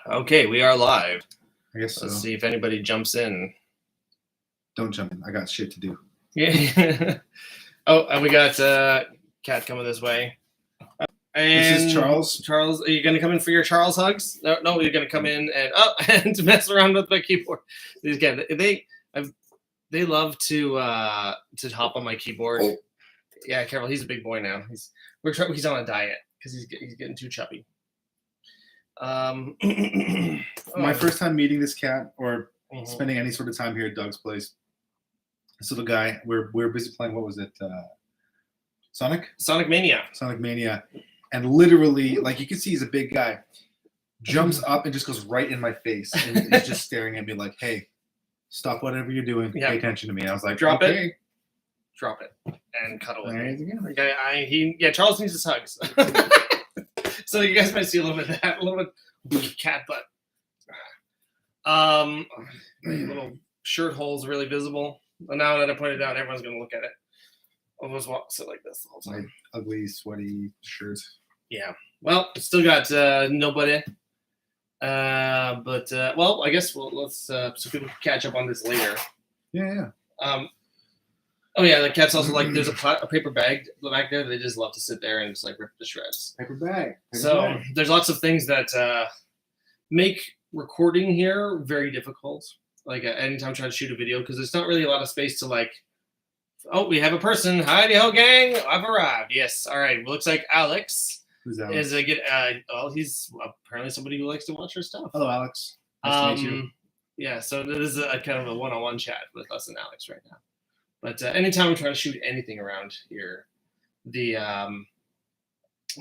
Okay, we are live. I guess so. Let's see if anybody jumps in. Don't jump in. I got shit to do. Yeah. Oh, and we got Kat coming this way. And this is Charles. Charles, are you going to come in for your Charles hugs? No, you're going to come in and to mess around with my keyboard. These guys, they love to hop on my keyboard. Oh. Yeah, careful. He's a big boy now. He's on a diet because he's getting too chubby. My first time meeting this cat or spending any sort of time here at Doug's place. This little guy, we're busy playing. What was it? Sonic Mania. And literally, like you can see, he's a big guy. Jumps up and just goes right in my face and is just staring at me like, "Hey, stop whatever you're doing. Yeah. Pay attention to me." And I was like, Drop okay. it, and cuddle with me. Charles needs his hugs. So you guys might see a little bit of that, a little bit cat butt. Little shirt holes really visible. And now that I pointed out, everyone's going to look at it. I'll just sit like this the whole time. My ugly, sweaty shirt. Yeah. Well, still got nobody. Well, I guess let's so people can catch up on this later. Yeah. Oh yeah, the cat's also like there's a paper bag back there. They just love to sit there and just like rip the shreds. Paper bag. There's lots of things that make recording here very difficult. Like anytime I try to shoot a video, because there's not really a lot of space to like. Oh, we have a person. Hi, ho, gang! I've arrived. Yes. All right. Looks like Alex. Who's Alex? He's apparently somebody who likes to watch our stuff. Hello, Alex. Nice to meet you. Yeah. So this is a kind of a one-on-one chat with us and Alex right now. But anytime we try to shoot anything around here, the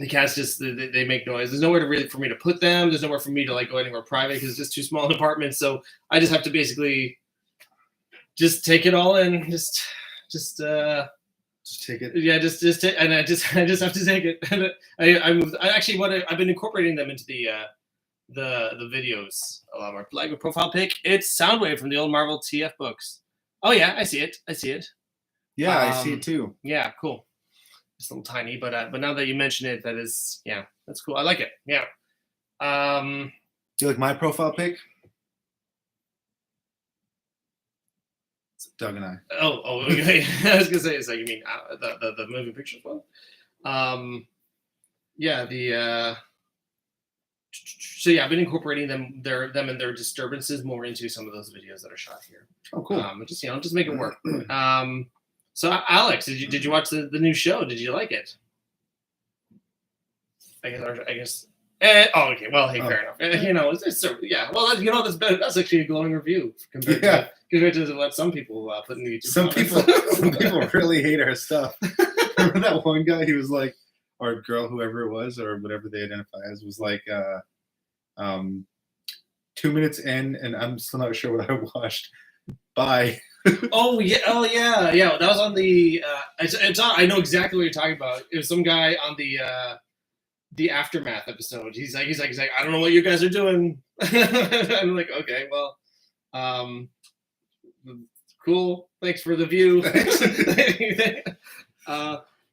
cats just they make noise. There's nowhere for me to put them. There's nowhere for me to like go anywhere private because it's just too small an apartment. So I just have to basically just take it all in. Just take it. Yeah, just take, and I just have to take it. And I've been incorporating them into the videos a lot more. Like a profile pic, it's Soundwave from the old Marvel TF books. Oh yeah, I see it. Yeah, I see it too. Yeah, cool. It's a little tiny, but now that you mention it, that's cool. I like it. Yeah. Do you like my profile pic? It's Doug and I. Oh, okay. I was gonna say, so you mean the moving pictures one? Yeah. So yeah, I've been incorporating them and their disturbances more into some of those videos that are shot here. Oh, cool. Just make it work. So Alex, did you watch the new show? Did you like it? I guess. Okay. Well, hey, fair enough. Well, that's actually a glowing review compared to what some people put in the YouTube. Some people really hate our stuff. Remember that one guy? He was like, or girl, whoever it was, or whatever they identify as, was like, 2 minutes in, and I'm still not sure what I watched. Bye. Oh yeah. That was on the. It's on. I know exactly what you're talking about. It was some guy on the Aftermath episode. He's like, I don't know what you guys are doing. I'm like, okay, well, cool. Thanks for the view.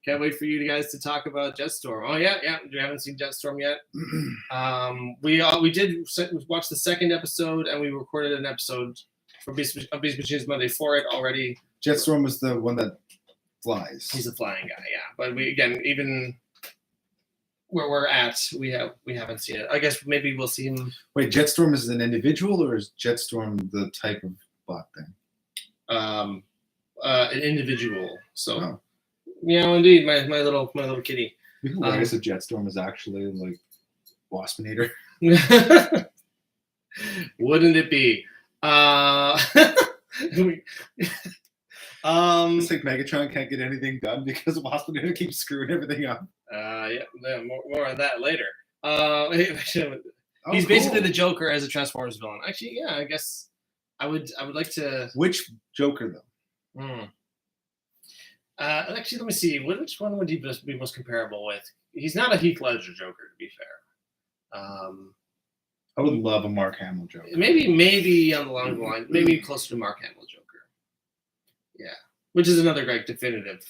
Can't wait for you guys to talk about Jetstorm. Oh yeah. You haven't seen Jetstorm yet. We did watch the second episode, and we recorded an episode for Beast Machines Monday for it already. Jetstorm was the one that flies. He's a flying guy, yeah. But even where we're at, we haven't seen it. I guess maybe we'll see him. Wait, Jetstorm is an individual, or is Jetstorm the type of bot thing? An individual. So, indeed, my little kitty. I guess a Jetstorm is actually like Waspinator. Wouldn't it be? It's like Megatron can't get anything done because Waspinator keeps screwing everything up. More on that later. He's basically the Joker as a Transformers villain. Actually, yeah, I guess I would like to. Which Joker though? Actually, let me see. Which one would he be most comparable with? He's not a Heath Ledger Joker, to be fair. I would love a Mark Hamill Joker. Maybe on the long line, maybe closer to Mark Hamill Joker. Yeah, which is another great definitive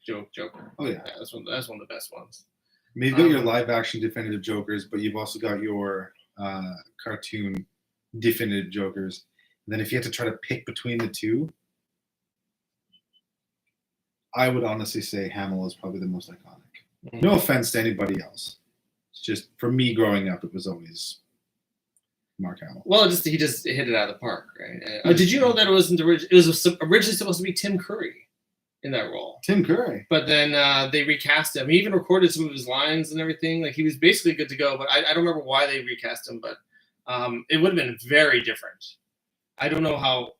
Joker. Oh yeah, that's one of the best ones. You've got your live action definitive Jokers, but you've also got your cartoon definitive Jokers. And then if you had to try to pick between the two, I would honestly say Hamill is probably the most iconic. No offense to anybody else. It's just for me growing up, it was always Mark Hamill. Well, he just hit it out of the park, right? Did you know that it was originally supposed to be Tim Curry in that role? Tim Curry. But then they recast him. He even recorded some of his lines and everything. Like, he was basically good to go, but I don't remember why they recast him, but it would have been very different. I don't know how.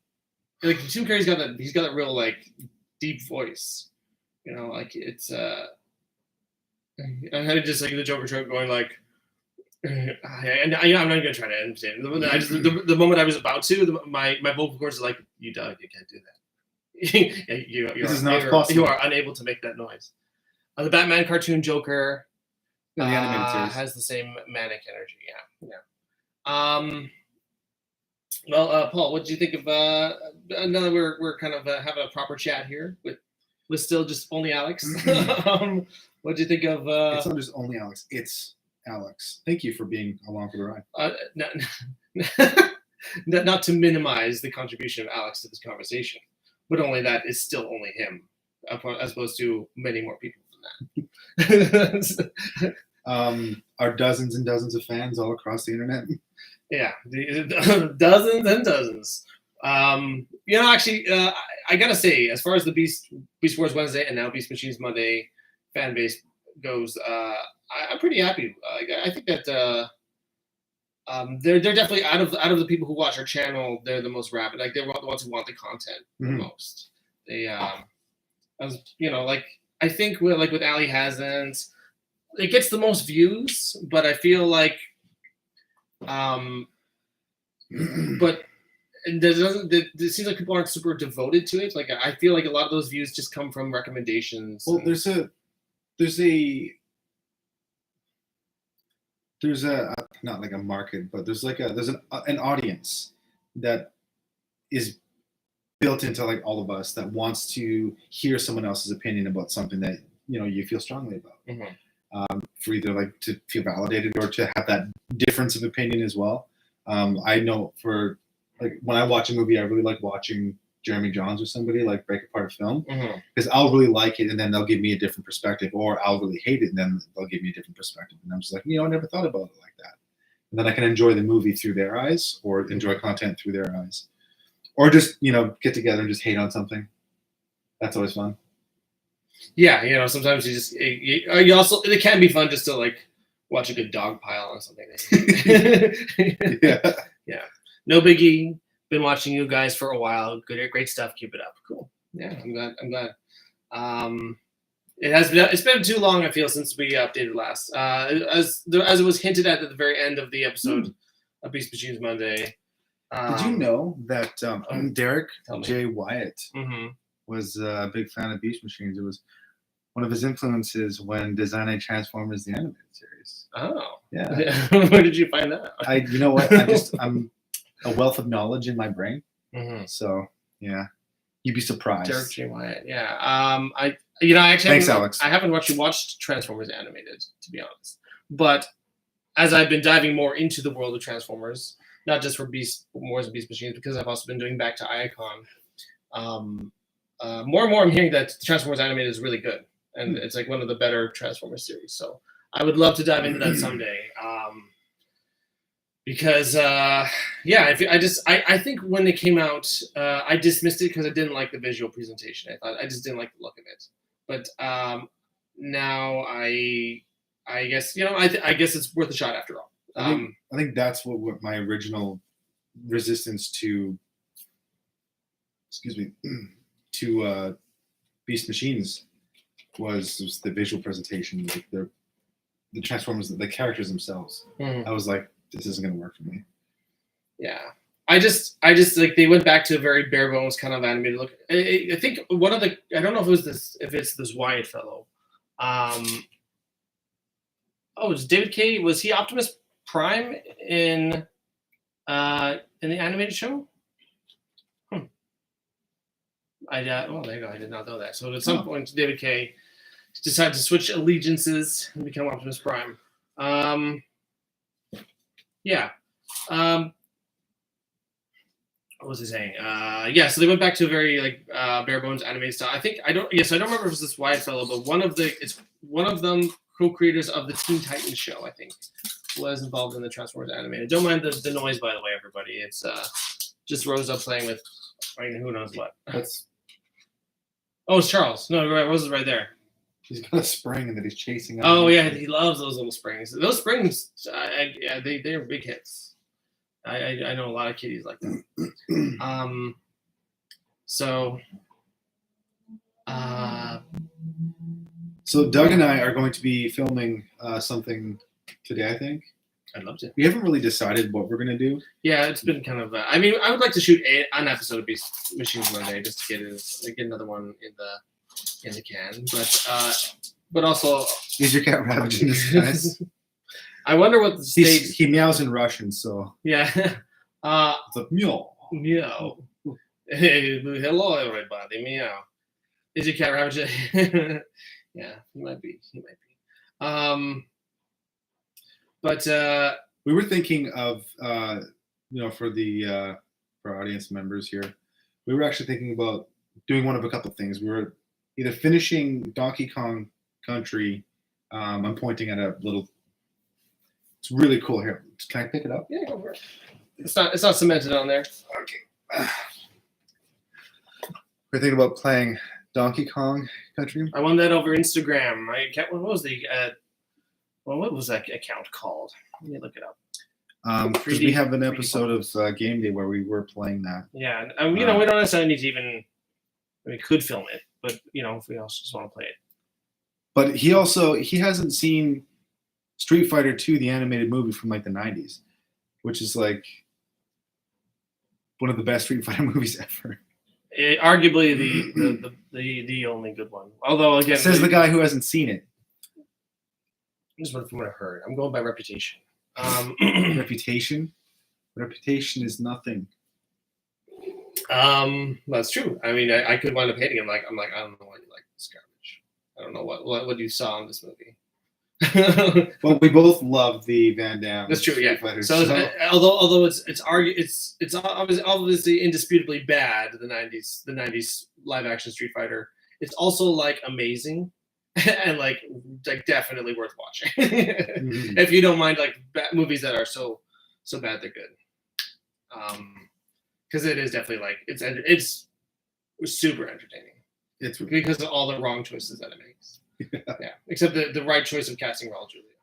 Like, Tim Curry's got that real, like, deep voice. You know, like, it's I had just like the Joker trope going like, and I'm not even gonna try to imitate it. I just the moment I was about to, my vocal cords are like, you can't do that. This is not possible. You are unable to make that noise. The Batman cartoon Joker the animated series has the same manic energy. Yeah. Well, Paul, what did you think of? Now that we're kind of having a proper chat here with still just only Alex. What do you think of? It's not just only Alex. It's Alex. Thank you for being along for the ride. Not to minimize the contribution of Alex to this conversation, but only that is still only him, as opposed to many more people than that. Are dozens and dozens of fans all across the internet? Yeah, dozens and dozens. Actually, I gotta say, as far as the Beast Wars Wednesday and now Beast Machines Monday fan base goes, I'm pretty happy. I think that they're definitely out of the people who watch our channel, they're the most rabid. Like, they're the ones who want the content the most. They, I think with Ali Hasn't, it gets the most views, but I feel like, but it seems like people aren't super devoted to it. Like, I feel like a lot of those views just come from recommendations. Well, there's not like a market, but there's an audience that is built into like all of us that wants to hear someone else's opinion about something that you feel strongly about. For either like to feel validated or to have that difference of opinion as well. I know for like when I watch a movie, I really like watching Jeremy Jahns or somebody like break apart a film because I'll really like it and then they'll give me a different perspective, or I'll really hate it and then they'll give me a different perspective, and I'm just like, I never thought about it like that. And then I can enjoy the movie through their eyes, or enjoy content through their eyes, or just get together and just hate on something. That's always fun. Yeah, sometimes you also, it can be fun just to like watch a good dog pile on something. Yeah. No biggie. Been watching you guys for a while. Great stuff. Keep it up. Cool. Yeah, I'm glad. It's been too long, I feel, since we updated last. As it was hinted at the very end of the episode of Beast Machines Monday. Did you know that Derek J. Wyatt was a big fan of Beast Machines? It was one of his influences when designing Transformers the animated series. Oh. Yeah. Where did you find that? You know what? I'm a wealth of knowledge in my brain. So yeah, you'd be surprised. Derek J. Wyatt. Yeah. I actually thanks, Alex. I haven't watched Transformers animated, to be honest. But as I've been diving more into the world of Transformers, not just for Beast Wars and Beast Machines, because I've also been doing Back to Icon. More and more I'm hearing that Transformers animated is really good, and it's like one of the better Transformers series. So I would love to dive into that someday. Because I think when it came out, I dismissed it because I didn't like the visual presentation. I just didn't like the look of it. But now I guess I guess it's worth a shot after all. I think that's what my original resistance to Beast Machines was the visual presentation, like the Transformers, the characters themselves. I was like, this isn't going to work for me. Yeah. I just like they went back to a very bare bones kind of animated look. I think one of the, I don't know if it's this Wyatt fellow. Is David K. Was he Optimus Prime in the animated show? There you go. I did not know that. So at some point, David K. decide to switch allegiances and become Optimus Prime. Yeah. What was he saying? Yeah, so they went back to a very like bare bones animated style. I don't remember if it was this Wyatt fellow, but one of them co-creators of the Teen Titans show, I think, was involved in the Transformers animated. Don't mind the noise, by the way, everybody. It's just Rosa playing with, I mean, who knows what. It's Charles. No, right, Rosa's right there. He's got a spring that he's chasing. Oh yeah, he loves those little springs. Those springs, they're big hits. I know a lot of kiddies like that. So Doug and I are going to be filming something today, I think. I'd love to. We haven't really decided what we're going to do. Yeah, it's been kind of... I mean, I would like to shoot an episode of Beast Machines one day just to get another one in the can. But also... Is your cat ravaging this, guys? I wonder what the stage... He meows in Russian, so... Yeah. It's like, meow. Meow. Hey, hello, everybody. Meow. Is your cat ravaging? Yeah, he might be. But we were thinking of, for our audience members here, we were actually thinking about doing one of a couple of things. We were either finishing Donkey Kong Country. I'm pointing at a little. It's really cool here. Can I pick it up? Yeah, go for it. It's not cemented on there. Okay. We're thinking about playing Donkey Kong Country. I won that over Instagram. What was that account called? Let me look it up. Because we have an episode of Game Day where we were playing that. Yeah, we don't necessarily need to even. We could film it, but if we also just want to play it. But he hasn't seen Street Fighter 2, the animated movie from like the 90s, which is like one of the best Street Fighter movies ever. Arguably the only good one. Although again, says the guy who hasn't seen it. This is from what I heard. I'm going by reputation. Reputation? Reputation is nothing. That's true. I mean, I could wind up hating him. I'm like, I don't know why you like this garbage. I don't know what you saw in this movie. Well, we both love the Van Damme. That's true. Yeah. So although it's obviously indisputably bad, the '90s live action Street Fighter, it's also like amazing. And like definitely worth watching if you don't mind like movies that are so bad they're good. Because it is definitely like it's super entertaining. It's because of all the wrong choices that it makes. Yeah, except the right choice of casting Raul Julia.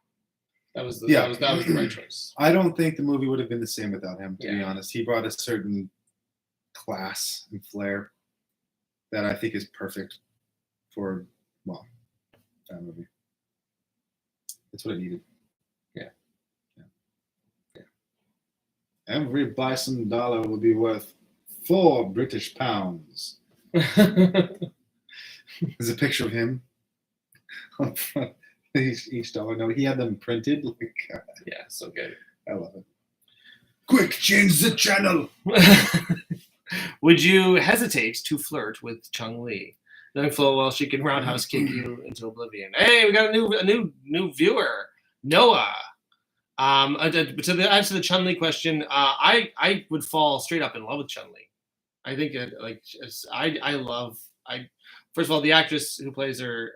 That was the right choice. I don't think the movie would have been the same without him. To be honest, he brought a certain class and flair that I think is perfect for that movie. That's what it needed. Yeah. Every bison dollar will be worth 4 British pounds. There's a picture of him on front. Each dollar note. He had them printed. Yeah, so good. I love it. Quick, change the channel. Would you hesitate to flirt with Chun-Li? Knowing full well she can roundhouse kick you into oblivion. Hey, we got a new viewer, Noah. To answer the Chun-Li question, I would fall straight up in love with Chun-Li. I think first of all, the actress who plays her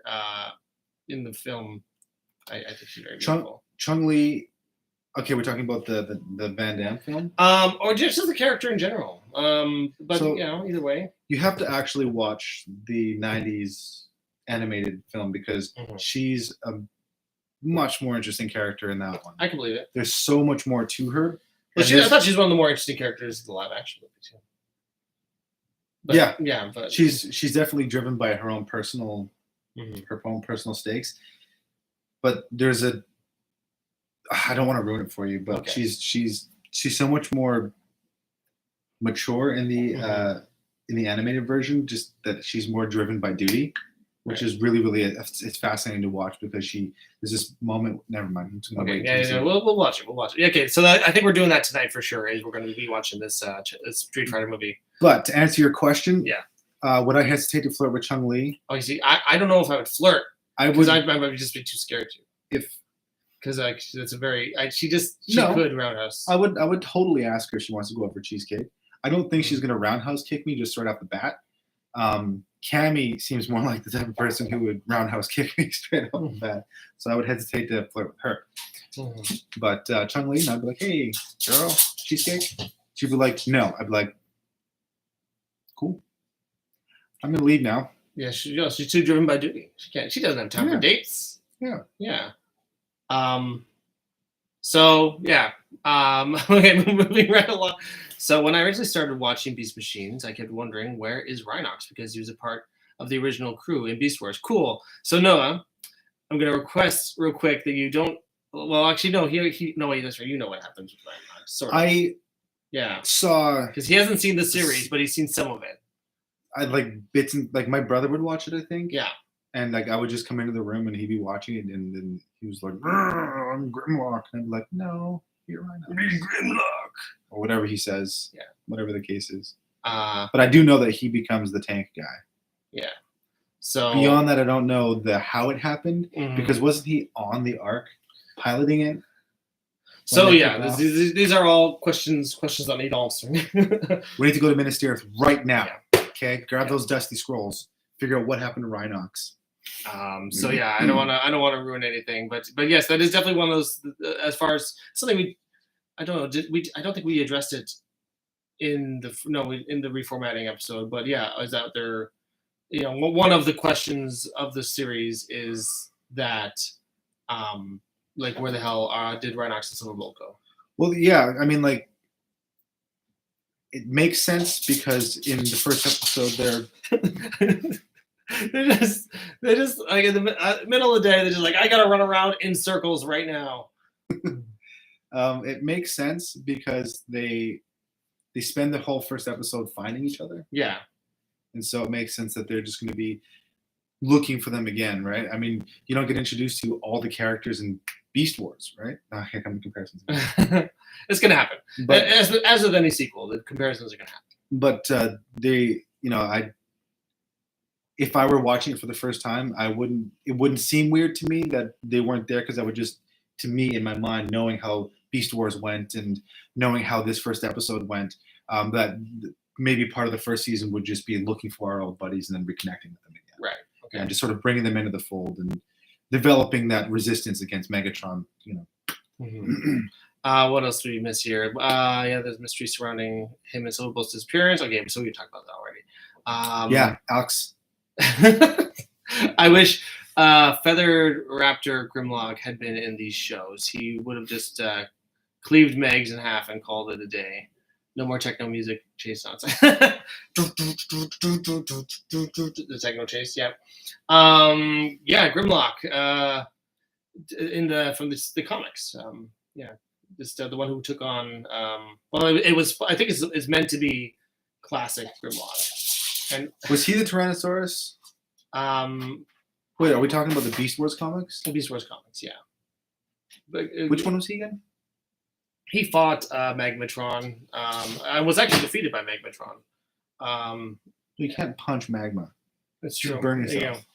in the film, I think she's very beautiful. Chun-Li. Okay, we're talking about the Van Damme film, or just as the character in general. But either way, you have to actually watch the '90s animated film because she's a much more interesting character in that one. I can believe it. There's so much more to her. Well, I thought she's one of the more interesting characters in the live action movie too. But, but she's definitely driven by her own personal stakes. But there's I don't want to ruin it for you, but she's so much more mature in the animated version. Just that she's more driven by duty, which is really it's fascinating to watch because there's this moment. Never mind. We'll watch it. Yeah, okay, so I think we're doing that tonight for sure. Is we're going to be watching this Street Fighter movie. But to answer your question, would I hesitate to flirt with Chun-Li? Oh, you see, I don't know if I would flirt. I might just be too scared to. If because that's a very she No. could roundhouse. I would totally ask her if she wants to go out for cheesecake. I don't think she's gonna roundhouse kick me just right off the bat. Cammy seems more like the type of person who would roundhouse kick me straight off the bat, so I would hesitate to flirt with her. But Chung Lee, I'd be like, "Hey, girl, cheesecake." She'd be like, "No." I'd be like, "Cool. I'm gonna leave now." Yeah, she's too driven by duty. She doesn't have time for dates. Yeah. Yeah. So yeah. Okay, moving right along. So when I originally started watching Beast Machines, I kept wondering, where is Rhinox? Because he was a part of the original crew in Beast Wars. Cool. So Noah, I'm gonna request real quick that you don't. Well, actually, no. No, wait, that's right. You know what happens with Rhinox. Sort of. I saw because he hasn't seen the series, but he's seen some of it. I like bits and like my brother would watch it, I think. Yeah. And like I would just come into the room and he'd be watching it, and then he was like, "I'm Grimlock," and I'd be like, "No, you're Rhinox." Be Grimlock, or whatever he says. Yeah. Whatever the case is. But I do know that he becomes the tank guy. Yeah. So beyond that, I don't know how it happened because wasn't he on the Ark piloting it? So yeah, these are all questions that need answering. We need to go to Minas Tirith right now. Yeah. Okay, grab those dusty scrolls. Figure out what happened to Rhinox. So yeah, I don't want to ruin anything, but yes, that is definitely one of those. As far as something I don't know. I don't think we addressed it in the reformatting episode, but yeah, is that there? You know, one of the questions of the series is that, like, where the hell did Rhinox and Silverbolt go? Well, yeah, I mean, like, it makes sense because in the first episode, they're just like in the middle of the day, they're just like, I gotta run around in circles right now. It makes sense because they spend the whole first episode finding each other. Yeah. And so it makes sense that they're just going to be looking for them again, right? I mean, you don't get introduced to all the characters in Beast Wars, right? I can't come to comparisons. It's going to happen. But as with any sequel, the comparisons are going to happen. But if I were watching it for the first time, it wouldn't seem weird to me that they weren't there because I would just, to me, in my mind, knowing how Beast Wars went and knowing how this first episode went, that maybe part of the first season would just be looking for our old buddies and then reconnecting with them again. Right. Okay. And just sort of bringing them into the fold and developing that resistance against Megatron, you know. Mm-hmm. What else do we miss here? Yeah, there's mystery surrounding him and Silverbolt's disappearance. Okay, so we talked about that already. Yeah, Alex. I wish Feathered Raptor Grimlock had been in these shows. He would have just cleaved Megs in half and called it a day. No more techno music chase nonsense. The techno chase, yeah. Yeah, Grimlock. From the comics. Yeah. Just the one who took on it was, I think it's meant to be classic Grimlock. And was he the Tyrannosaurus? Wait, are we talking about the Beast Wars comics? The Beast Wars comics, yeah. But, which one was he again? He fought Magmatron and was actually defeated by Magmatron. You can't punch magma. That's true. Burn yourself.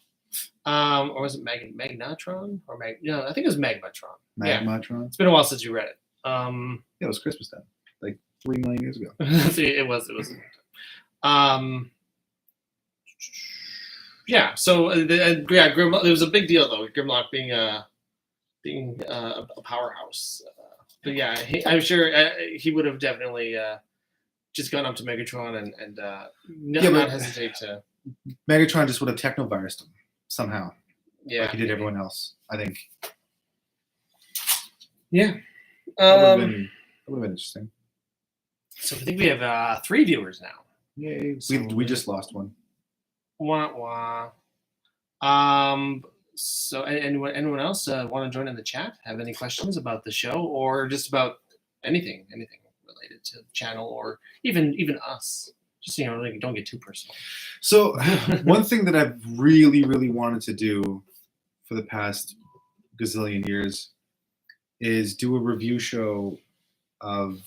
Or was it Magnatron? Or no, I think it was Magmatron. Magmatron. Yeah. It's been a while since you read it. Yeah, it was Christmas time, like 3 million years ago. It was. Yeah. So Grimlock. It was a big deal though. Grimlock being a powerhouse. But yeah, I'm sure he would have definitely just gone up to Megatron and not hesitate to. Megatron just would have technovirused him somehow. Yeah, like he did everyone else, I think. Yeah, that would have been interesting. So I think we have 3 viewers now. Yay! So we just lost one. Wah wah. So anyone else want to join in the chat? Have any questions about the show or just about anything related to the channel or even us? Just don't get too personal. So one thing that I've really, really wanted to do for the past gazillion years is do a review show of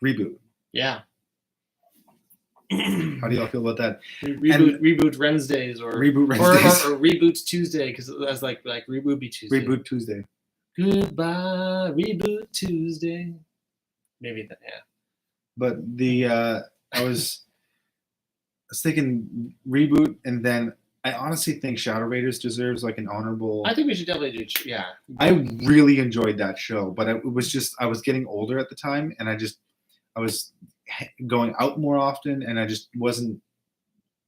Reboot. Yeah. How do y'all feel about that? Reboot Wednesdays or Reboot Tuesday, because that's like Reboot Tuesday. Reboot Tuesday. Goodbye, Reboot Tuesday. Maybe that, yeah. But I was thinking reboot, and then I honestly think Shadow Raiders deserves like an honorable. I think we should definitely do, yeah. I really enjoyed that show, but it was just I was getting older at the time, and I was going out more often, and I just wasn't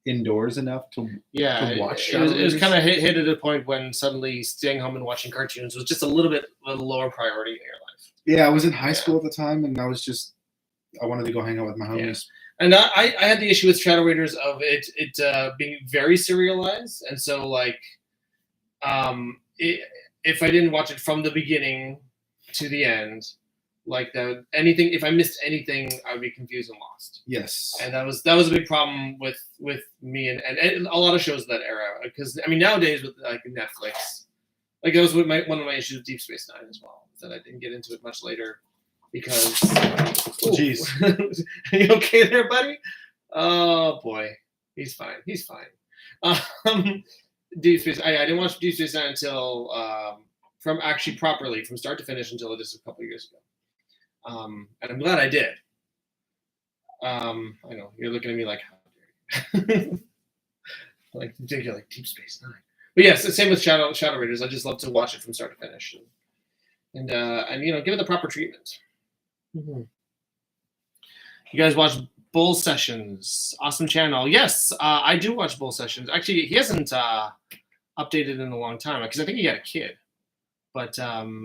indoors enough to watch. It was kind of hit at a point when suddenly staying home and watching cartoons was just a little bit of a lower priority in your life. Yeah, I was in high school at the time, and I wanted to go hang out with my homies. Yeah. And I had the issue with Shadow Raiders of it being very serialized, and so like, if I didn't watch it from the beginning to the end, like if I missed anything, I would be confused and lost. Yes, and that was a big problem with me and a lot of shows of that era. Because I mean, nowadays with like Netflix, like that was one of my issues with Deep Space Nine as well. That I didn't get into it much later. Because, jeez, are you okay there, buddy? Oh boy, he's fine. He's fine. Deep Space. I didn't watch Deep Space Nine until from start to finish until just a couple years ago. And I'm glad I did. I know you're looking at me like, how dare you? Like you're like Deep Space Nine. But yes, the same with Shadow Raiders. I just love to watch it from start to finish, and give it the proper treatment. Mm-hmm. You guys watch Bull Sessions? Awesome channel. Yes, I do watch Bull Sessions. Actually, he hasn't updated in a long time because I think he had a kid. But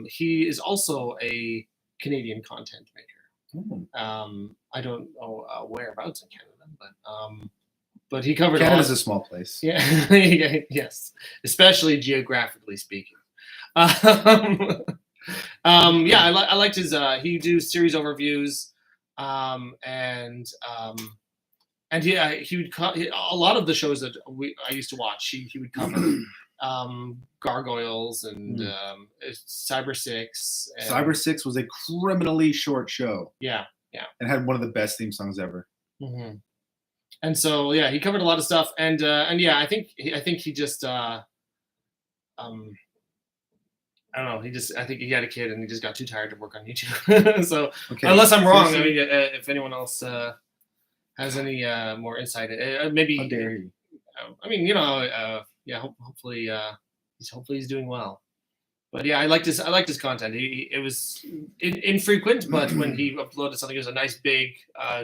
he is also a Canadian content maker. Mm-hmm. I don't know whereabouts in Canada, but he covered. Canada's a small place. Yeah, yes, especially geographically speaking. I liked his. He do series overviews, and he would a lot of the shows that I used to watch. He would cover Gargoyles and Cyber 6. Cyber 6 was a criminally short show. Yeah. And had one of the best theme songs ever. Mm-hmm. And so he covered a lot of stuff, and I think he just I don't know. I think he had a kid and he just got too tired to work on YouTube. So unless I'm wrong, I mean, if anyone else has any more insight, maybe. How dare you? I mean, hopefully he's doing well. But yeah, I liked his content. It was infrequent, but when he uploaded something, it was a nice big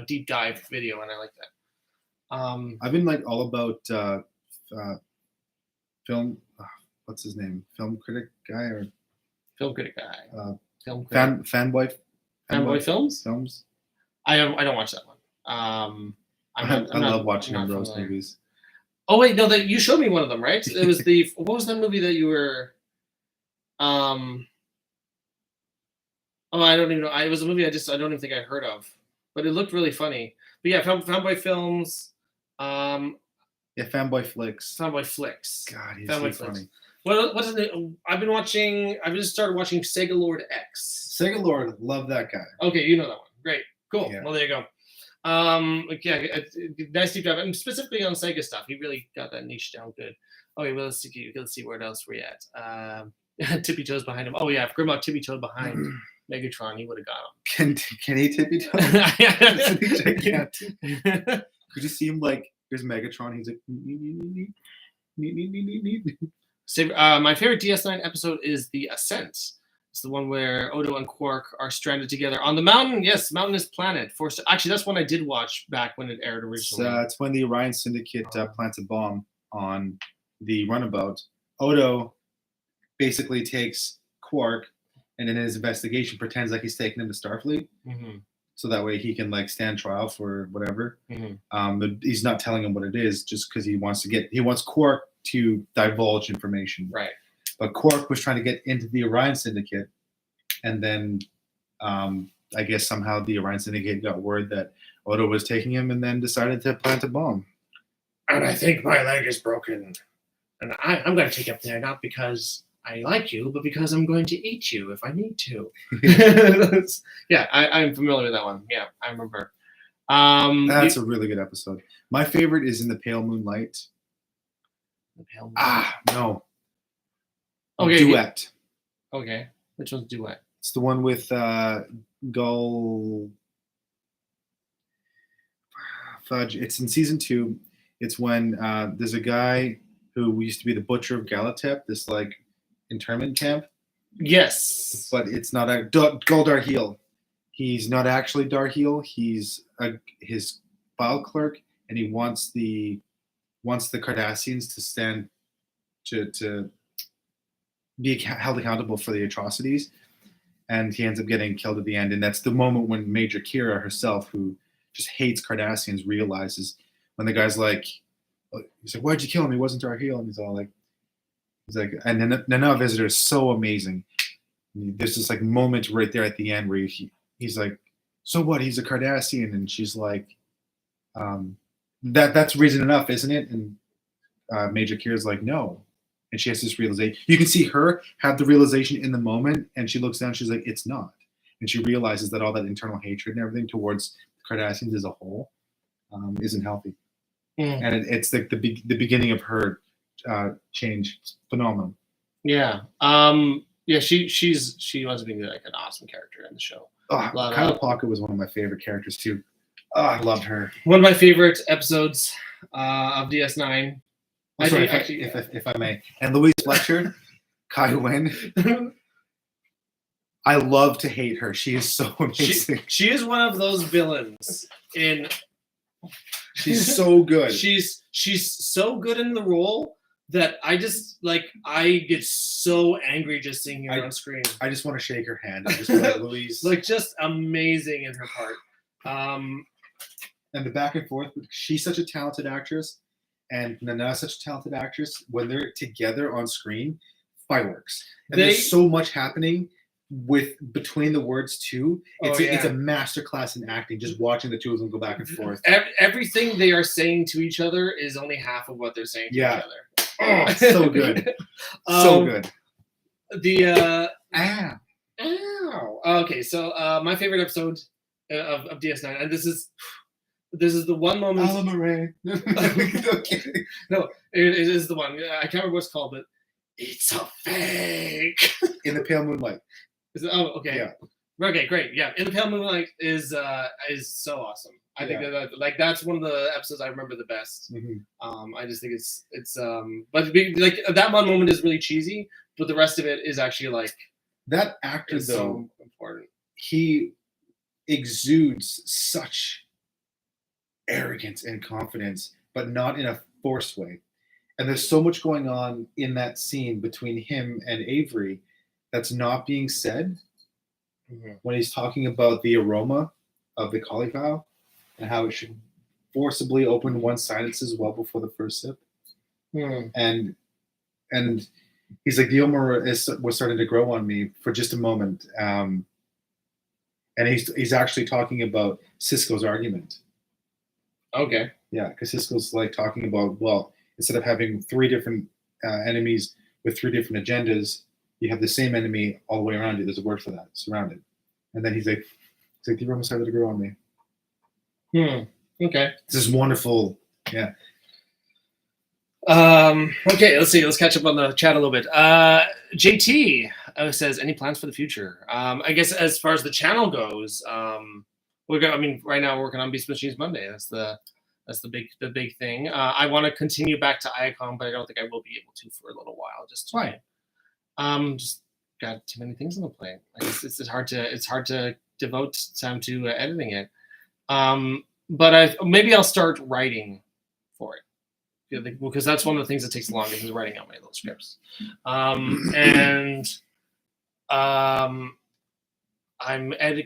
deep dive video, and I like that. I've been like all about film. What's his name? Film critic guy or film critic guy? Film critic. Fanboy Films. I don't watch that one. I love watching him roast movies. Oh wait, no, you showed me one of them, right? It was what was that movie that you were? Oh, I don't even know. It was a movie I don't even think I heard of, but it looked really funny. But yeah, Fanboy Films. Fanboy Flicks. Fanboy Flicks. God, he's so funny. What is it? I just started watching Sega Lord X. Sega Lord, love that guy. Okay, you know that one. Great, cool. Yeah. Well, there you go. Nice deep dive, and specifically on Sega stuff. He really got that niche down good. Okay, well, let's see where else we're at. Tippy Toes behind him. Oh yeah, if Grimlock Tippy Toe behind Megatron, he would have got him. Can he Tippy Toe? Could you see him like? Here's Megatron. He's like. My favorite DS9 episode is The Ascent. It's the one where Odo and Quark are stranded together on the mountain. Yes, Mountainous Planet. Actually, that's one I did watch back when it aired originally. It's when the Orion Syndicate plants a bomb on the runabout. Odo basically takes Quark and in his investigation pretends like he's taking him to Starfleet. Mm-hmm. So that way he can like stand trial for whatever. Mm-hmm. He's not telling him what it is just because he wants Quark to divulge information. Right. But Quark was trying to get into the Orion Syndicate, and then I guess somehow the Orion Syndicate got word that Odo was taking him, and then decided to plant a bomb. And I think my leg is broken, and I'm going to take you up there not because I like you, but because I'm going to eat you if I need to. Yeah, I'm familiar with that one. Yeah, I remember. That's a really good episode. My favorite is In the Pale Moonlight. The Pale Moonlight. No. Okay. Duet. Okay. Which one's Duet? It's the one with Gull. Fudge. It's in season 2. It's when there's a guy who used to be the Butcher of Galatep, this like internment camp. Yes. But it's not a Gul Darhe'el. He's not actually Darhe'el. He's his file clerk, and he wants the Cardassians to stand to be held accountable for the atrocities. And he ends up getting killed at the end. And that's the moment when Major Kira herself, who just hates Cardassians, realizes when the guy's like, he's like, why'd you kill him? He wasn't Darhe'el. And he's like, and then Nana Visitor is so amazing. There's this like moment right there at the end where he's like, so what? He's a Cardassian. And she's like, that's reason enough, isn't it? And Major Kira's like, no. And she has this realization. You can see her have the realization in the moment, and she looks down. She's like, "It's not," and she realizes that all that internal hatred and everything towards the Cardassians as a whole isn't healthy. And it's like the beginning of her change. Phenomenal. Yeah. Yeah. She was being like an awesome character in the show. Kyle Pocket was one of my favorite characters too. I loved her. One of my favorite episodes of DS9. If I may. And Louise Fletcher, Kai Wen. I love to hate her. She is so amazing. She is one of those villains in. She's so good. She's so good in the role that I get so angry just seeing her on screen. I just want to shake her hand. I just want to Louise. Like just amazing in her part. And the back and forth. She's such a talented actress. And Nana's such a talented actress. When they're together on screen, fireworks. And there's so much happening between the words too. It's a masterclass in acting. Just watching the two of them go back and forth. Everything they are saying to each other is only half of what they're saying to each other. Oh, so good. So good. Ow. Okay, so my favorite episode of DS9, and this is the one moment. Okay. No, it is the one. I can't remember what it's called, but it's a fake. In the Pale Moonlight. Okay. Yeah. Okay, great. Yeah, In the Pale Moonlight is so awesome. I think that's one of the episodes I remember the best. Mm-hmm. I just think it's but like that one moment is really cheesy, but the rest of it is actually like that actor though. So important. He exudes such arrogance and confidence, but not in a forced way. And there's so much going on in that scene between him and Avery that's not being said. When he's talking about the aroma of the cauliflower and how it should forcibly open one's sinuses well before the first sip. And he's like, the aroma was starting to grow on me for just a moment. And he's actually talking about Sisko's argument. Okay. Yeah, because Sisko's like talking about, well, instead of having 3 different enemies with 3 different agendas, you have the same enemy all the way around you. There's a word for that, surrounded. And then he's like, the aroma started to grow on me. Okay. This is wonderful. Yeah. Okay, let's see. Let's catch up on the chat a little bit. JT says, any plans for the future? I guess as far as the channel goes, right now we're working on Beast Machines Monday. That's the big thing. I want to continue back to Iacon, but I don't think I will be able to for a little while. Why? Just got too many things on the plate. It's hard to devote time to editing it. But maybe I'll start writing for it, because that's one of the things that takes the longest is writing out my little scripts. I'm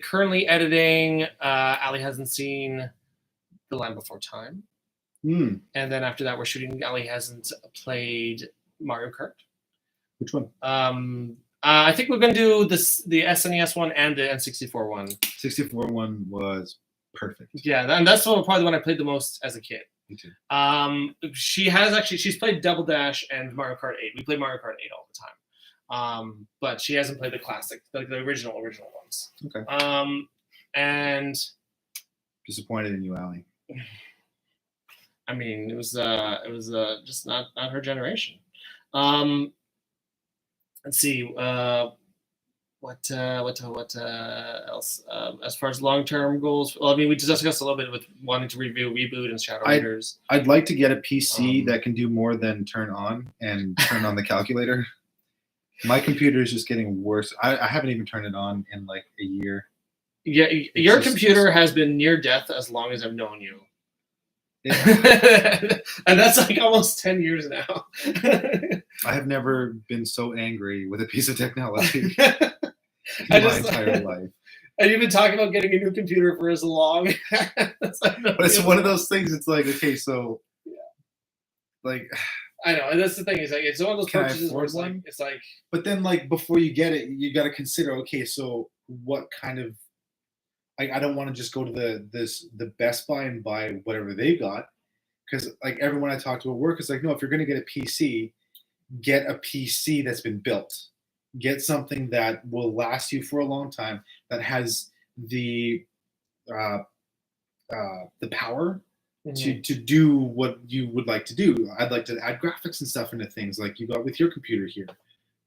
currently editing. Ali hasn't seen The Land Before Time, and then after that we're shooting. Ali hasn't played Mario Kart. Which one? I think we're going to do the SNES one and the N64 one. 64 one was perfect. Yeah, and that's probably the one I played the most as a kid. Me too. She's played Double Dash and Mario Kart 8. We play Mario Kart 8 all the time. But she hasn't played the classic, like the original ones. Okay. And disappointed in you, Allie. I mean, it was just not her generation. Let's see. What else? As far as long-term goals, well, I mean, we discussed a little bit with wanting to review Reboot and Shadow Raiders. I'd like to get a PC that can do more than turn on the calculator. My computer is just getting worse. I haven't even turned it on in like a year. Yeah, your computer has been near death as long as I've known you. Yeah. And that's like almost 10 years now. I have never been so angry with a piece of technology in my entire life. And you've been talking about getting a new computer for as long. But it's one of those things. It's like, okay, so like, I know, and that's the thing. Is like it's one of those purchases where it's like. But then, like, before you get it, you got to consider, okay, so what kind of. I don't want to just go to the Best Buy and buy whatever they got, because like everyone I talk to at work is like, no, if you're going to get a PC, get a PC that's been built. Get something that will last you for a long time, that has the power to do what you would like to do. I'd like to add graphics and stuff into things like you got with your computer here.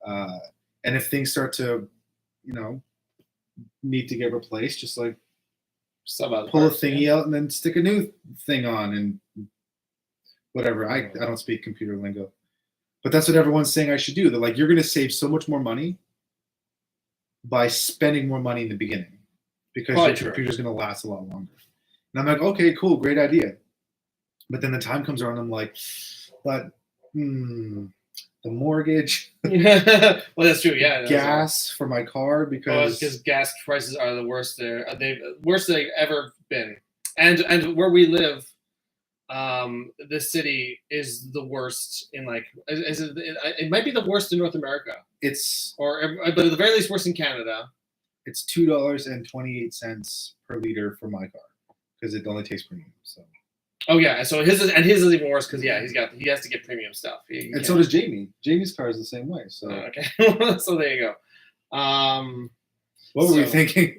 And if things start to, need to get replaced, just like pull a thingy out and then stick a new thing on and whatever. I don't speak computer lingo, but that's what everyone's saying I should do. They're like, you're going to save so much more money by spending more money in the beginning because your computer's going to last a lot longer. And I'm like, okay, cool, great idea. But then the time comes around, I'm like, but the mortgage. Well, that's true. Yeah. Gas for my car because gas prices are the worst worst they've ever been, and where we live, this city is the worst in like. It might be the worst in North America. But at the very least, worse in Canada. It's $2.28 per liter for my car because it only takes premium. So. Oh yeah, so his is even worse because he has to get premium stuff. And so does Jamie. Jamie's car is the same way. So okay, so there you go. What were you thinking?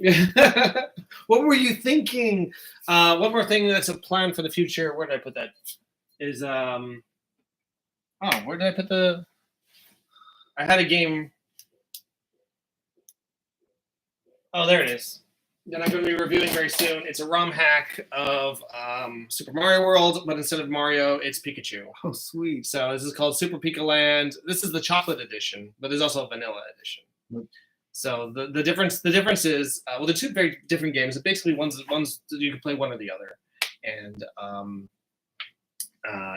What were you thinking? One more thing that's a plan for the future. Where did I put that? Is where did I put the? I had a game. Oh, there it is. That I'm going to be reviewing very soon. It's a ROM hack of Super Mario World, but instead of Mario, it's Pikachu. Oh, sweet. So this is called Super Pika Land. This is the chocolate edition, but there's also a vanilla edition. Mm-hmm. So the difference is, they're two very different games. Basically, one's you can play one or the other. And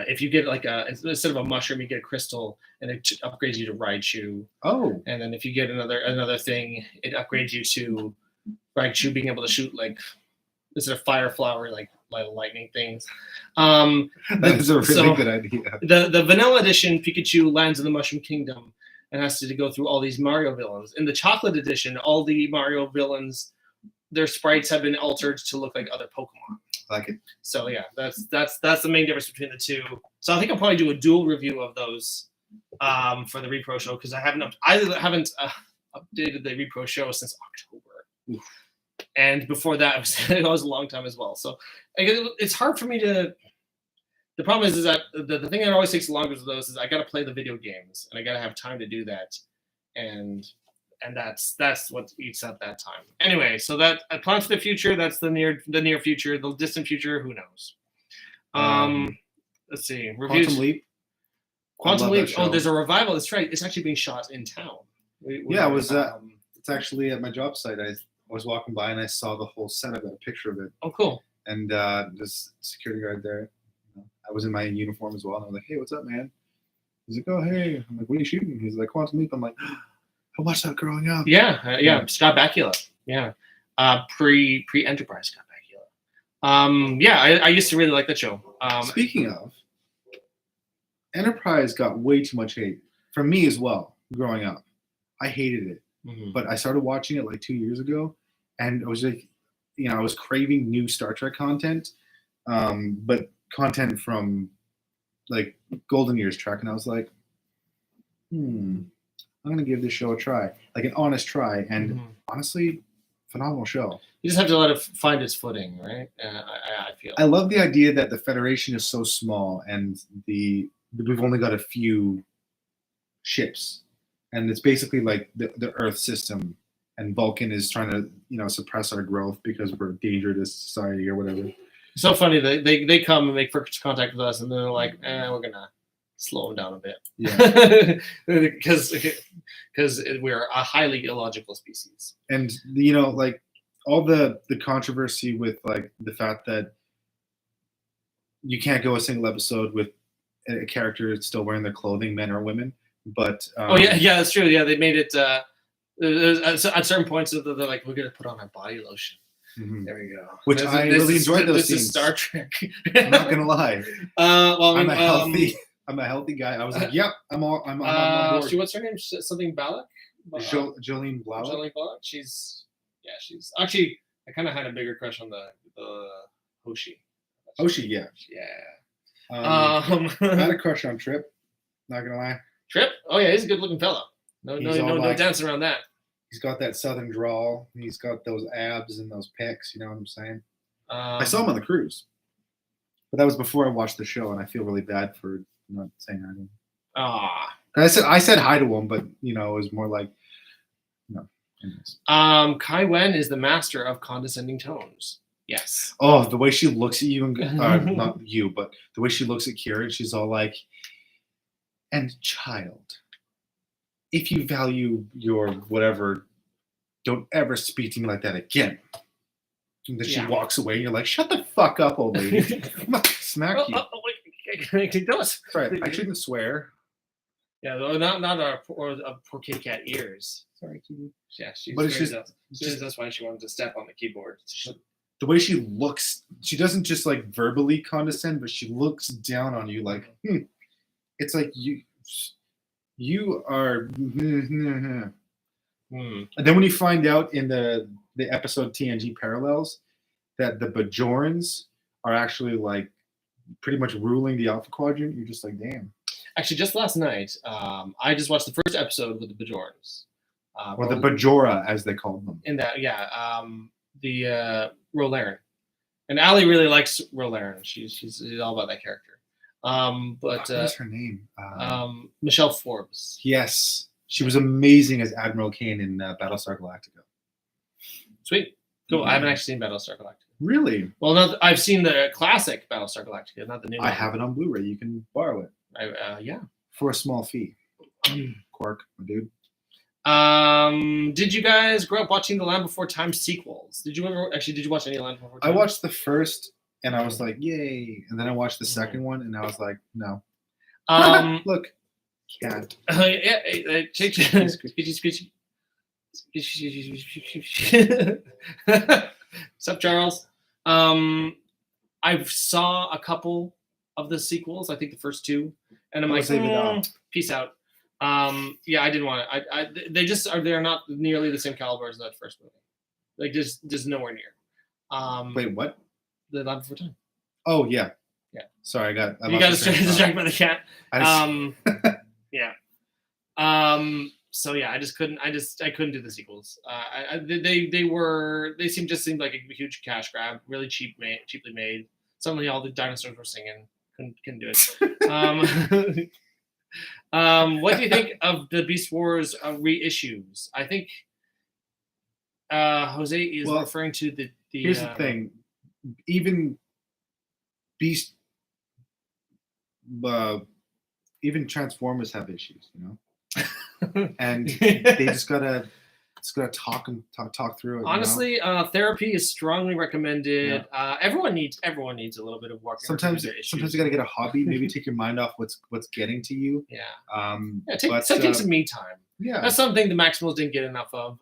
if you get like instead of a mushroom, you get a crystal, and it upgrades you to Raichu. Oh. And then if you get another thing, it upgrades you to Raichu being able to shoot like instead of fire flower like lightning things. That is a really good idea. The vanilla edition Pikachu lands in the Mushroom Kingdom and has to go through all these Mario villains. In the chocolate edition, all the Mario villains, their sprites have been altered to look like other Pokemon. Like it. So yeah, that's the main difference between the two. So I think I'll probably do a dual review of those for the Repro show because I haven't updated the Repro show since October. Oof. And before that, it was a long time as well. So it's hard for me to. The problem is that the thing that always takes the longest of those is I got to play the video games and I got to have time to do that, and that's what eats up that time. Anyway, so that I plan for the future. That's the near future. The distant future, who knows? Let's see. Reviews. Quantum Leap. Oh, there's a revival. That's right. It's actually being shot in town. Yeah, it was. It's actually at my job site. I was walking by and I saw the whole set. I got a picture of it. Oh, cool. And this security guard there. I was in my uniform as well. And I was like, hey, what's up, man? He's like, oh, hey. I'm like, what are you shooting? He's like, Quantum Leap. I'm like, I watched that growing up. Yeah. Scott Bakula. Yeah. Pre-Enterprise Scott Bakula. I used to really like that show. Speaking of, Enterprise got way too much hate. From me as well, growing up. I hated it. Mm-hmm. But I started watching it like 2 years ago. And it was like, I was craving new Star Trek content. But content from like Golden Years Trek. And I was like, I'm going to give this show a try. Like an honest try. And honestly, phenomenal show. You just have to let it find its footing, right? I feel. I love the idea that the Federation is so small and we've only got a few ships, and it's basically like the Earth system, and Vulcan is trying to suppress our growth because we're a danger to society or whatever. It's so funny that they come and make first contact with us, and they're like, we're gonna slow them down a bit. Yeah. because we're a highly illogical species. And like all the controversy with like the fact that you can't go a single episode with a character still wearing their clothing, men or women. But yeah, that's true. Yeah, they made it at certain points they're like, we're gonna put on our body lotion. Mm-hmm. There we go. Which I really enjoyed those scenes. This is Star Trek. I'm not gonna lie. Well, I'm a healthy guy. I was like, yep, I'm on board. What's her name? Something Balak? Jolene Blalock. Jolene Blalock. She's actually. I kind of had a bigger crush on the Hoshi. Hoshi, yeah. Yeah. I had a crush on Trip. Not gonna lie. Trip? Oh yeah, he's a good-looking fellow. No dancing around that. He's got that southern drawl. He's got those abs and those pecs. You know what I'm saying? I saw him on the cruise, but that was before I watched the show, and I feel really bad for not saying anything. I said hi to him, but it was more like, no. Anyways. Kai Wen is the master of condescending tones. Yes. Oh, the way she looks at you, and not you, but the way she looks at Kira, she's all like, "And child, if you value your whatever, don't ever speak to me like that again." And then she walks away, and you're like, "Shut the fuck up, old lady! I'm not gonna smack you." Right, I shouldn't swear. Yeah, not our poor Kit Kat ears. Sorry, Kitty. Yeah, that's why she wanted to step on the keyboard. The way she looks, she doesn't just like verbally condescend, but she looks down on you like, it's like you are. And then when you find out in the episode TNG Parallels that the Bajorans are actually like pretty much ruling the Alpha Quadrant, you're just like, damn. Actually, just last night, I just watched the first episode with the Bajorans. Or the Bajora, as they called them. In that, the Rolaren. And Allie really likes Rolaren. She's all about that character. What's her name? Michelle Forbes. Yes. She was amazing as Admiral Kane in Battlestar Galactica. Sweet. Cool. I haven't actually seen Battlestar Galactica. Really? Well, I've seen the classic Battlestar Galactica, not the new one. I have it on Blu-ray. You can borrow it. Yeah. For a small fee. Quark, my dude. Did you guys grow up watching the Land Before Time sequels? Did you watch any Land Before Time? I watched the first and I was like, yay. And then I watched the second one and I was like, no. Look. Cat. Screechy. Sup, Charles? I saw a couple of the sequels. I think the first two. And I'm like, peace out. Yeah, I didn't want it. They're not nearly the same caliber as that first movie. Like, just nowhere near. Wait, what? The Land Before Time. Oh yeah. Yeah. Sorry, you got distracted by the cat. Yeah. So yeah, I couldn't do the sequels. They seemed like a huge cash grab, really cheaply made. Suddenly all the dinosaurs were singing. Couldn't do it. What do you think of the Beast Wars reissues? I think Jose is referring to the. Here's the thing, even even Transformers have issues, and they just gotta talk through it. Honestly, therapy is strongly recommended. Yeah. Everyone needs a little bit of work. Sometimes you gotta get a hobby, maybe take your mind off what's getting to you. Yeah. Take some me time. Yeah, that's something the Maximals didn't get enough of.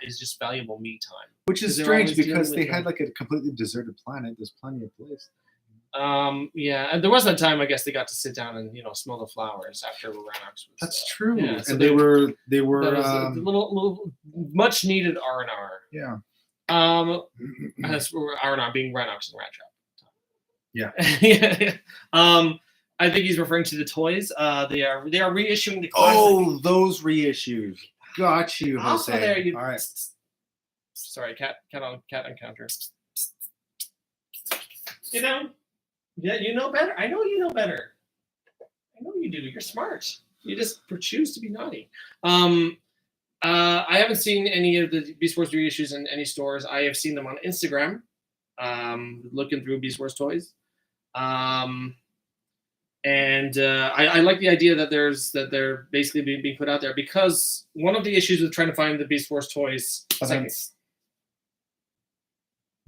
Is just valuable me time. Which is strange because they had like a completely deserted planet. There's plenty of place. Yeah, and there was that time I guess they got to sit down and smell the flowers after Ranox was. That's true. Yeah, so and they were a little much needed R&R. Yeah. As R&R being Ranox and Rat Trap. Yeah. I think he's referring to the toys. They are reissuing the classic. Oh, those reissues. Got you, Jose. There you. All right. Sorry, cat encounter. You know, yeah, you know better. I know you know better. I know you do. You're smart. You just choose to be naughty. I haven't seen any of the Beast Wars reissues in any stores. I have seen them on Instagram, looking through Beast Wars toys. And I like the idea that they're basically being put out there, because one of the issues with trying to find the Beast Wars toys.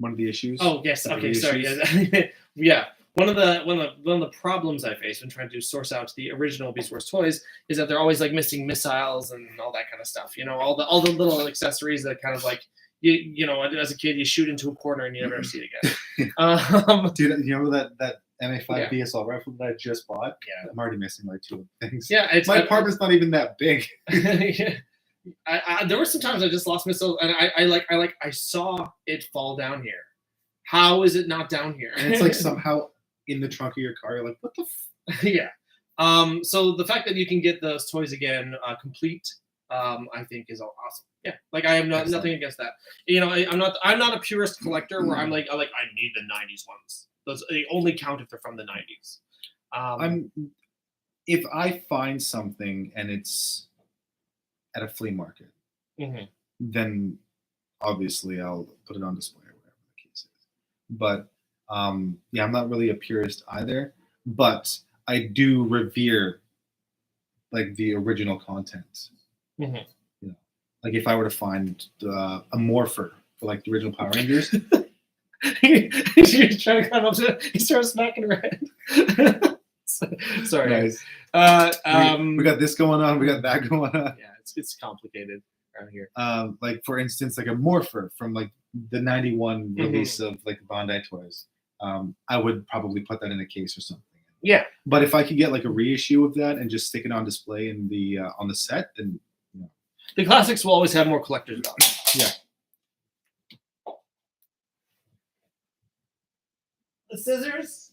One of the issues. Oh yes, okay, sorry. Yeah. Yeah. One of the problems I face when trying to source out the original Beast Wars toys is that they're always like missing missiles and all that kind of stuff. You know, all the little accessories that kind of like you know, as a kid you shoot into a corner and you never see it again. Dude, you remember that MA5 BSL rifle that I just bought? Yeah, I'm already missing like 2 things. Yeah, my apartment's not even that big. Yeah. There were some times I just lost missiles, and I saw it fall down here. How is it not down here? And it's like somehow in the trunk of your car. You're like, what the? Yeah. So the fact that you can get those toys again complete, I think is awesome. Yeah. Like I have nothing against that. You know, I'm not a purist collector where I'm like I need the '90s ones. Those they only count if they're from the '90s. If I find something and it's at a flea market, then obviously I'll put it on display or whatever the case is. But yeah, I'm not really a purist either, but I do revere like the original content. You know, like if I were to find a Morpher for like the original Power Rangers. He's trying to come up to. He starts smacking her head. Sorry. Nice. We got this going on. We got that going on. Yeah, it's complicated around here. Like for instance, like a Morpher from like the '91 release of like the Bandai toys. I would probably put that in a case or something. Yeah. But if I could get like a reissue of that and just stick it on display in the on the set, then you know. The classics will always have more collector's value. Yeah. The scissors.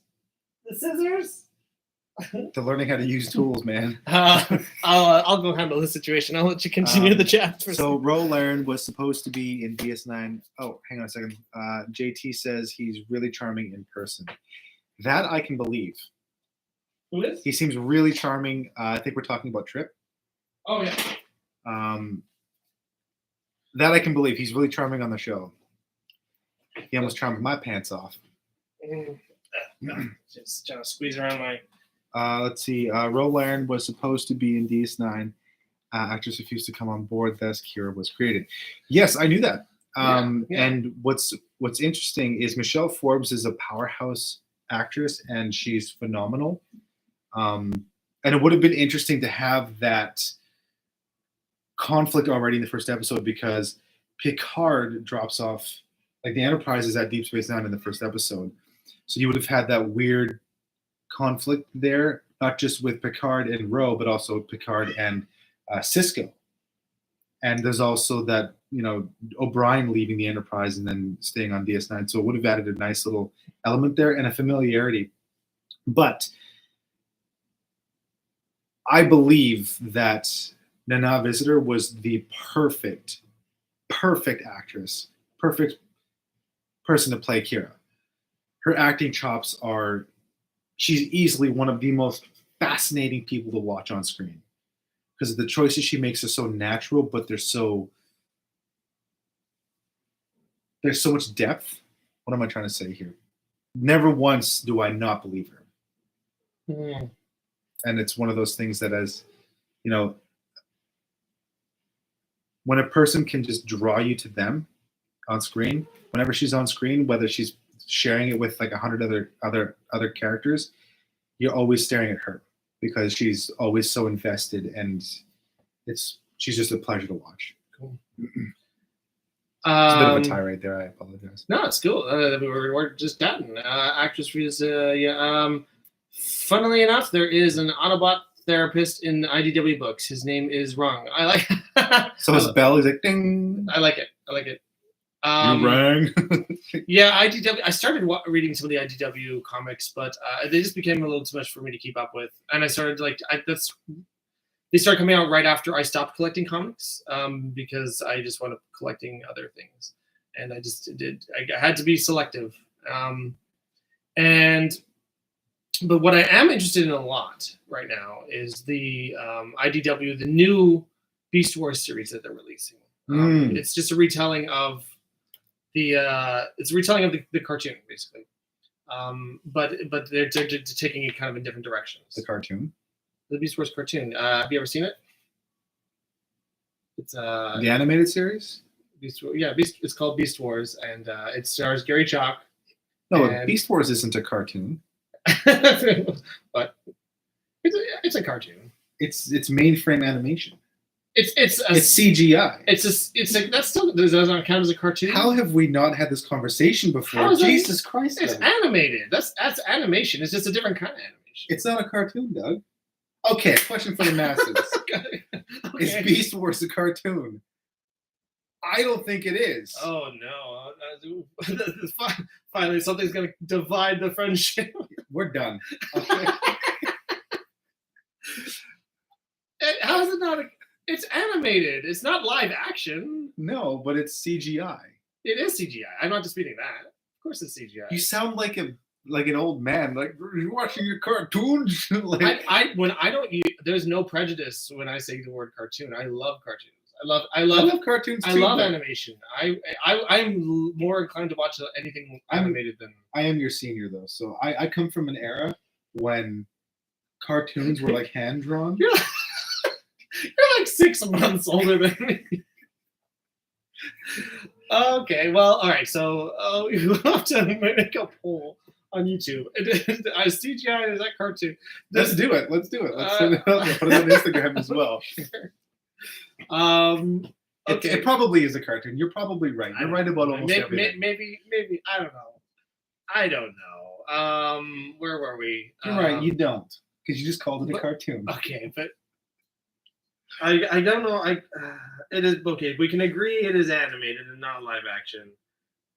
To learning how to use tools, man. I'll go handle the situation. I'll let you continue the chat. So Roland was supposed to be in DS9. Oh, hang on a second. JT says he's really charming in person. That I can believe. Who is? He seems really charming. I think we're talking about Trip. Oh yeah. That I can believe. He's really charming on the show. He almost charmed my pants off. Just trying to squeeze around my. Let's see. Roland was supposed to be in DS9. Actress refused to come on board. Thus, Kira was created. Yes, I knew that. And what's interesting is Michelle Forbes is a powerhouse actress, and she's phenomenal. And it would have been interesting to have that conflict already in the first episode, because Picard drops off, like the Enterprise is at Deep Space Nine in the first episode. So you would have had that weird conflict there, not just with Picard and Ro, but also Picard and Cisco. And there's also that, you know, O'Brien leaving the Enterprise and then staying on DS9. So it would have added a nice little element there and a familiarity. But I believe that Nana Visitor was the perfect actress, perfect person to play Kira. Her acting chops are, she's easily one of the most fascinating people to watch on screen, because the choices she makes are so natural, but there's so much depth. What am I trying to say here? Never once do I not believe her. And it's one of those things that, as you know, when a person can just draw you to them on screen, whenever she's on screen, whether she's sharing it with like 100 other characters, you're always staring at her because she's always so invested, and she's just a pleasure to watch. Cool. It's a bit of a tirade there. I apologize. No, it's cool. We're just chatting. Actress is funnily enough, there is an Autobot therapist in the IDW books. His name is Rung. I like. So his bell is like ding. I like it. You rang. Yeah, IDW. I started reading some of the IDW comics, but they just became a little too much for me to keep up with. And I started they started coming out right after I stopped collecting comics, because I just wound up collecting other things. and I just did. I had to be selective. But what I am interested in a lot right now is the IDW, the new Beast Wars series that they're releasing. It's just a retelling of the cartoon, basically. But they're taking it kind of in different directions. The cartoon, the Beast Wars cartoon. Have you ever seen it? It's the animated series. It's called Beast Wars, and it stars Gary Chalk. No, Beast Wars isn't a cartoon. But it's a cartoon. It's mainframe animation. It's CGI. That's still does not count as a cartoon. How have we not had this conversation before? Jesus Christ! It's animated. That's animation. It's just a different kind of animation. It's not a cartoon, Doug. Okay, question for the masses. Okay. Is Beast Wars a cartoon? I don't think it is. Oh no! Finally, something's going to divide the friendship. We're done. Okay. How is it not? It's animated. It's not live action. No, but it's CGI. It is CGI. I'm not disputing that. Of course, it's CGI. You sound like an old man. Like, you're watching your cartoons. There's no prejudice when I say the word cartoon. I love cartoons. I love cartoons too. I love animation. I'm more inclined to watch anything animated than. I am your senior though, so I come from an era when cartoons were like hand drawn. You're like 6 months older than me. Okay, well, all right. So you have to make a poll on YouTube. CGI is that cartoon? Let's do it. Let's put it on Instagram as well. Sure. Okay. It probably is a cartoon. You're probably right. You're right about almost everything. Maybe I don't know. Where were we? You're right. You don't, because you just called it a cartoon. Okay, but I don't know. It is okay. We can agree it is animated and not live action.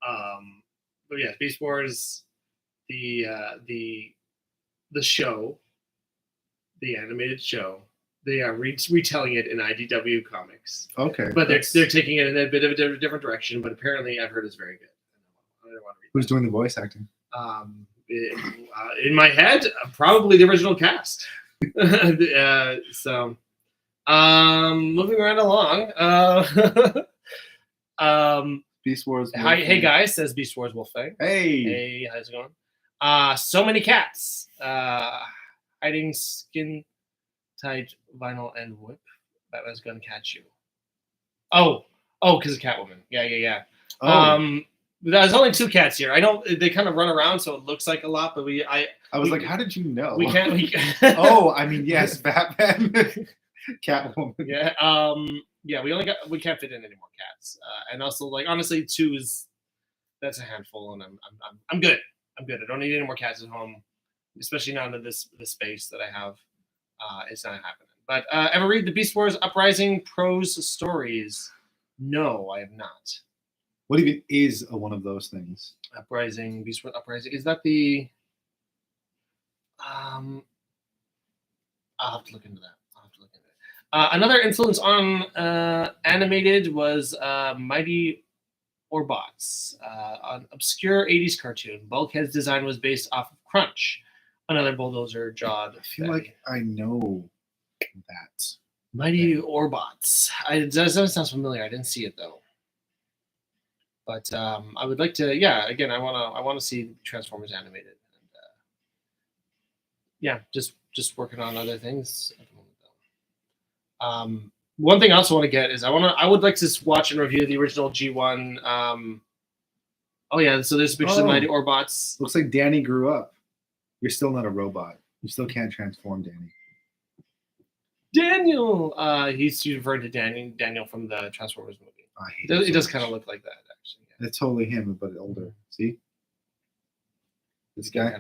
But yeah, Beast Wars, the show, the animated show. They are retelling it in IDW Comics. Okay. But they're taking it in a bit of a different direction, but apparently I've heard it's very good. I don't want to read Who's doing the voice acting? In my head, probably the original cast. So, moving right along. Beast Wars. Hey guys, says Beast Wars Wolfang. Hey, how's it going? So many cats. Hiding skin tight vinyl and whip. Batman's gonna catch you. Oh, because of Catwoman. Yeah. Oh. There's only 2 cats here. I know they kind of run around, so it looks like a lot, but I was like, how did you know? We can't. Oh, I mean, yes, Batman, Catwoman. Yeah. We can't fit in any more cats, and also, like, honestly, 2 that's a handful, and I'm good. I don't need any more cats at home, especially not in this space that I have. It's not happening. But ever read the Beast Wars Uprising prose stories? No, I have not. What even is one of those things? Uprising, Beast Wars Uprising. Is that the? I'll have to look into that. Another influence on animated was Mighty Orbots, an obscure 80s cartoon. Bulkhead's design was based off of Crunch, another bulldozer-jawed. I feel like I know that. Mighty Orbots. It doesn't sound familiar. I didn't see it though. But I would like to. Yeah, again, I want to see Transformers animated. And, just working on other things at the moment though. One thing I also want to get is I would like to watch and review the original G1. Oh yeah, so there's pictures of Mighty Orbots. Looks like Danny grew up. You're still not a robot. You still can't transform, Danny. Daniel. He's referring to Daniel from the Transformers movie. It does kind of look like that, actually. Yeah. It's totally him, but older. See? This guy?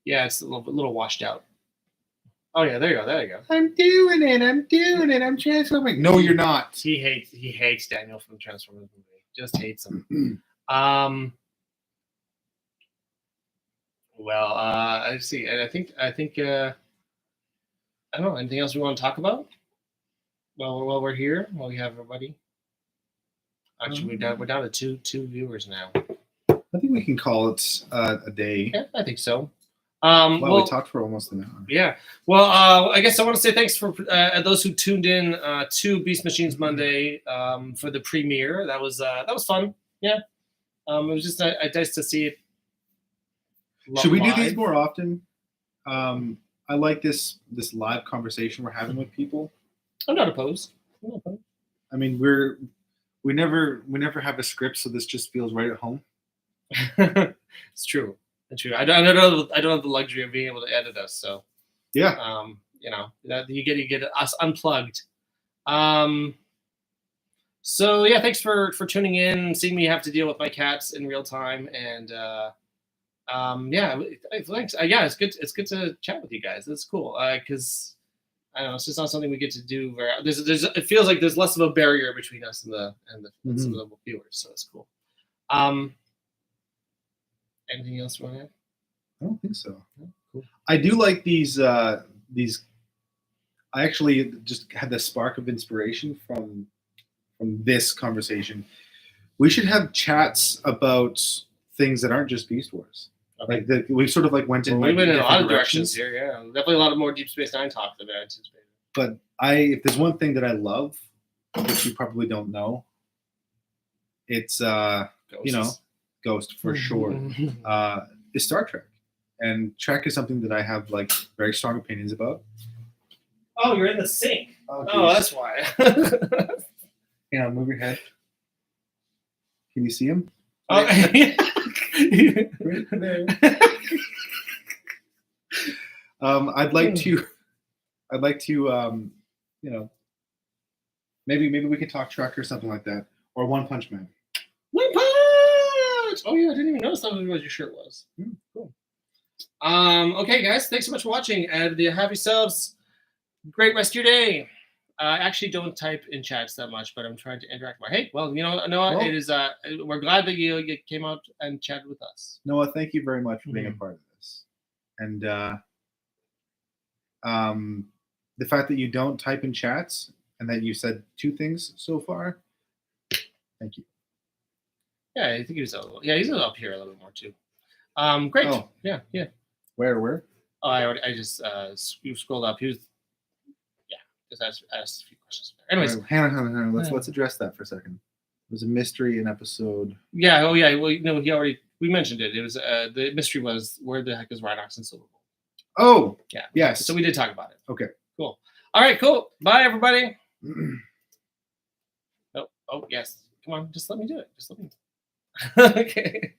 Yeah, it's a little washed out. Oh yeah, there you go. I'm doing it. I'm transforming. No, you're not. He hates Daniel from the Transformers movie. Just hates him. Well, I see. And I think I don't know, anything else we want to talk about? While we're here, while we have everybody. Actually, we're down to two viewers now. I think we can call it a day. Yeah, I think so. Well, we talked for almost an hour. Yeah. Well, I guess I want to say thanks for those who tuned in to Beast Machines Monday for the premiere. That was fun. Yeah. It was just nice to see it. Should we do these more often? I like this live conversation we're having with people. I'm not opposed. I mean, we never have a script, so this just feels right at home. It's true. It's true. I don't have the luxury of being able to edit us, so yeah. You know, that you get us unplugged. So yeah, thanks for tuning in, seeing me have to deal with my cats in real time, and yeah, thanks. Yeah, it's good to chat with you guys. It's cool because I don't know, it's just not something we get to do very. It feels like there's less of a barrier between us and some of the viewers, so it's cool. Anything else you want to add? I don't think so. Oh, cool. I do like these. I actually just had the spark of inspiration from this conversation. We should have chats about things that aren't just Beast Wars. Okay. Like we sort of like went in. We went in a lot of directions here. Yeah, definitely a lot of more Deep Space Nine talk than I anticipated. But if there's one thing that I love, which you probably don't know, it's Ghost for sure. Is Star Trek, and Trek is something that I have like very strong opinions about. Oh, you're in the sink. Oh, that's why. Yeah, move your head. Can you see him? Oh, right there. I'd like to, maybe we can talk Trek or something like that, or One Punch Man. One Punch! Oh yeah, I didn't even notice that was what your shirt was. Cool. Okay, guys, thanks so much for watching, and have yourselves a great rest of your day. I actually don't type in chats that much, but I'm trying to interact more. Hey, well, Noah, it is. We're glad that you came out and chatted with us. Noah, thank you very much for being a part of this, and the fact that you don't type in chats and that you said 2 things so far. Thank you. Yeah, I think he's he's up here a little bit more too. Great. Oh. Yeah. Where? Oh, I just scrolled up. He was. Just asked a few questions. Anyways, right, hang on. Let's address that for a second. It was a mystery in episode. Yeah. Oh, yeah. Well, we mentioned it. It was the mystery was where the heck is Rhinox and Silver Bolt? Oh, yeah. Yes. So we did talk about it. Okay. Cool. All right. Cool. Bye, everybody. Oh, yes. Come on. Just let me do it. Just let me. Okay.